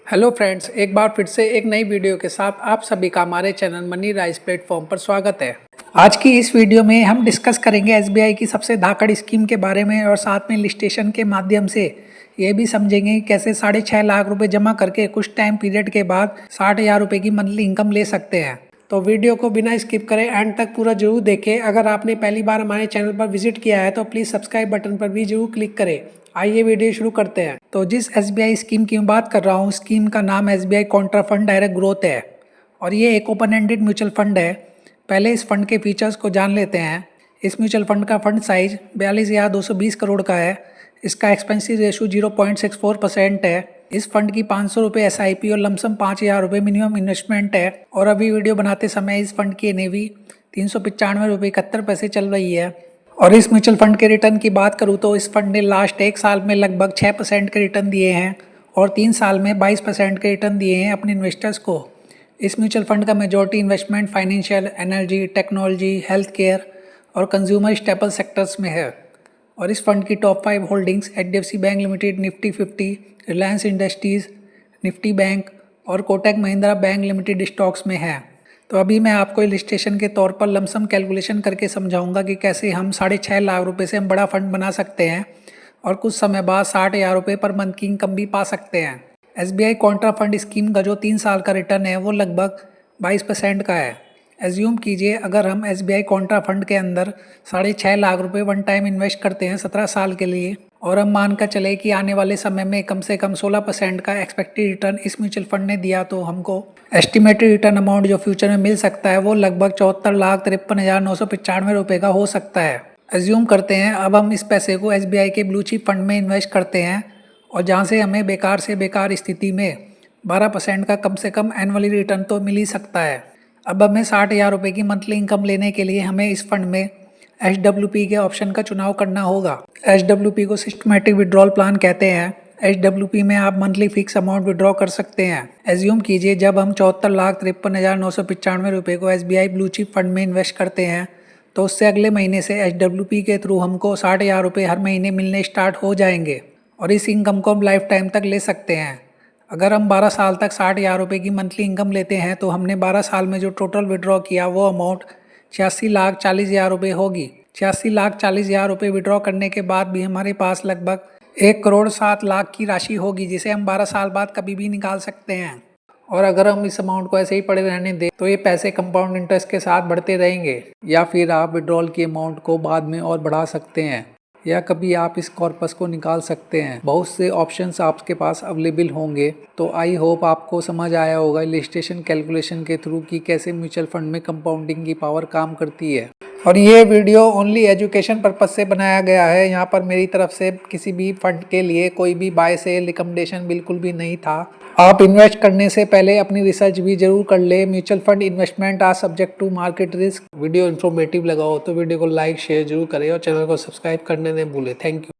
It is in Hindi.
हेलो फ्रेंड्स, एक बार फिर से एक नई वीडियो के साथ आप सभी का हमारे चैनल मनी राइज प्लेटफॉर्म पर स्वागत है। आज की इस वीडियो में हम डिस्कस करेंगे एसबीआई की सबसे धाकड़ स्कीम के बारे में और साथ में लिस्टेशन के माध्यम से ये भी समझेंगे कि कैसे 6.5 लाख रुपए जमा करके कुछ टाइम पीरियड के बाद 60,000 रुपए की मंथली इनकम ले सकते हैं। तो वीडियो को बिना स्किप करें एंड तक पूरा जरूर देखें। अगर आपने पहली बार हमारे चैनल पर विजिट किया है तो प्लीज़ सब्सक्राइब बटन पर भी जरूर क्लिक करें। आइए वीडियो शुरू करते हैं। तो जिस एसबीआई स्कीम की मैं बात कर रहा हूँ, स्कीम का नाम SBI Contra fund direct growth है और ये एक ओपन एंडेड म्यूचुअल फंड है। पहले इस फंड के फीचर्स को जान लेते हैं। इस म्यूचुअल फंड का फंड साइज 42,220 करोड़ का है। इसका एक्सपेंसिव रेशो 0.64% है। इस फंड की 500 रुपये SIP और लमसम 5,000 रुपये मिनिमम इन्वेस्टमेंट है। और अभी वीडियो बनाते समय इस फंड की NAV 395 रुपये 71 पैसे चल रही है। और इस म्यूचुअल फंड के रिटर्न की बात करूँ तो इस फंड ने लास्ट एक साल में लगभग 6% के रिटर्न दिए हैं और 3 साल में 22% के रिटर्न दिए हैं अपने इन्वेस्टर्स को। इस म्यूचुअल फंड का majority investment financial, energy, technology, health care और कंज्यूमर स्टेपल सेक्टर्स में है। और इस फंड की top 5 holdings HDFC Bank Limited Nifty 50, Reliance Industries, Nifty Bank और Kotak Mahindra Bank Limited stocks में है। तो अभी मैं आपको इलिस्ट्रेशन के तौर पर लमसम कैलकुलेशन करके समझाऊंगा कि कैसे हम 6.5 लाख रुपए से हम बड़ा फंड बना सकते हैं और कुछ समय बाद 60,000 रुपये पर मंथ की इनकम भी पा सकते हैं। SBI कॉन्ट्रा फंड स्कीम का जो 3 साल का रिटर्न है वो लगभग 22% का है। एज्यूम कीजिए अगर हम SBI कॉन्ट्रा फंड के अंदर 6.5 लाख रुपए वन टाइम इन्वेस्ट करते हैं 17 साल के लिए और हम मानकर चले कि आने वाले समय में कम से कम 16% का एक्सपेक्टेड रिटर्न इस म्यूचुअल फंड ने दिया, तो हमको एस्टिमेटेड रिटर्न अमाउंट जो फ्यूचर में मिल सकता है वो लगभग 74,53,995 रुपये का हो सकता है। एज्यूम करते हैं अब हम इस पैसे को SBI के ब्लू चिप फंड में इन्वेस्ट करते हैं और जहाँ से हमें बेकार से बेकार स्थिति में 12% का कम से कम एनुअली रिटर्न तो मिल ही सकता है। अब हमें 60,000 रुपये की मंथली इनकम लेने के लिए हमें इस फंड में SWP के ऑप्शन का चुनाव करना होगा। SWP को सिस्टमेटिक विड्रॉल प्लान कहते हैं। SWP में आप मंथली फिक्स अमाउंट विड्रॉ कर सकते हैं। एज्यूम कीजिए जब हम 74,53,995 रुपये को SBI ब्लू चिप फंड में इन्वेस्ट करते हैं तो उससे अगले महीने से SWP के थ्रू हमको 60,000 रुपये हर महीने मिलने स्टार्ट हो जाएंगे और इस इनकम को हम लाइफ टाइम तक ले सकते हैं। अगर हम 12 साल तक 60,000 रुपये की मंथली इनकम लेते हैं तो हमने 12 साल में जो टोटल विड्रॉ किया वो अमाउंट 86,40,000 रुपये होगी। 86,40,000 रुपये विड्रॉ करने के बाद भी हमारे पास लगभग 1,07,00,000 की राशि होगी जिसे हम 12 साल बाद कभी भी निकाल सकते हैं। और अगर हम इस अमाउंट को ऐसे ही पड़े रहने दें तो ये पैसे कंपाउंड इंटरेस्ट के साथ बढ़ते रहेंगे। या फिर आप विड्रॉल की अमाउंट को बाद में और बढ़ा सकते हैं या कभी आप इस कॉर्पस को निकाल सकते हैं। बहुत से ऑप्शंस आपके पास अवेलेबल होंगे। तो आई होप आपको समझ आया होगा इलिस्ट्रेशन कैलकुलेशन के थ्रू कि कैसे म्यूचुअल फंड में कंपाउंडिंग की पावर काम करती है। और ये वीडियो ओनली एजुकेशन पर्पज से बनाया गया है। यहाँ पर मेरी तरफ से किसी भी फंड के लिए कोई भी बाय सेल रिकमेंडेशन बिल्कुल भी नहीं था। आप इन्वेस्ट करने से पहले अपनी रिसर्च भी जरूर कर ले। Mutual fund investment are subject to market risk. Video informative लगा हो तो वीडियो को लाइक शेयर जरूर करें और चैनल को सब्सक्राइब करने न भूलें। Thank you.